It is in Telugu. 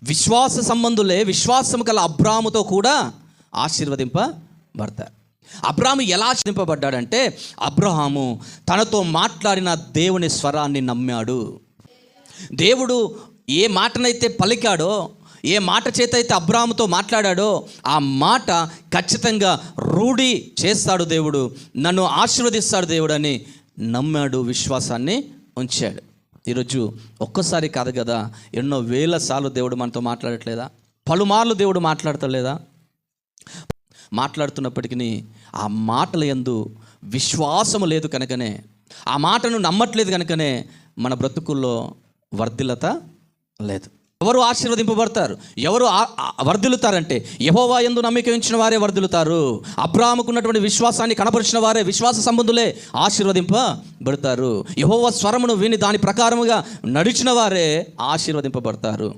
విశ్వాస సంబంధులే విశ్వాసము గల అబ్రాముతో కూడా ఆశీర్వదింపబడతారు. అబ్రాము ఎలా ఆశీర్వదింపబడ్డాడంటే, అబ్రహాము తనతో మాట్లాడిన దేవుని స్వరాన్ని నమ్మాడు. దేవుడు ఏ మాటనైతే పలికాడో, ఏ మాట చేత అయితే అబ్రాహాముతో మాట్లాడాడో ఆ మాట ఖచ్చితంగా రూఢి చేస్తాడు దేవుడు, నన్ను ఆశీర్వదిస్తాడు దేవుడు అని నమ్మాడు, విశ్వాసాన్ని ఉంచాడు. ఈరోజు ఒక్కసారి కాదు కదా, ఎన్నో వేల సార్లు దేవుడు మనతో మాట్లాడట్లేదా? పలుమార్లు దేవుడు మాట్లాడతలేదా? మాట్లాడుతున్నప్పటికీ ఆ మాటల యందు విశ్వాసము లేదు కనుకనే, ఆ మాటను నమ్మట్లేదు కనుకనే మన బ్రతుకుల్లో వర్ధిల్లత లేదు. ఎవరు ఆశీర్వదింపబడతారు, ఎవరు వర్ధిల్లుతారంటే యెహోవా యందు నమ్మిక ఉంచిన వారే వర్ధిల్లుతారు. అబ్రాహాముకున్నటువంటి విశ్వాసాన్ని కనపరిచిన వారే, విశ్వాస సంబంధులే ఆశీర్వదింపబడతారు. యెహోవా స్వరమును విని దాని ప్రకారముగా నడిచిన వారే ఆశీర్వదింపబడతారు.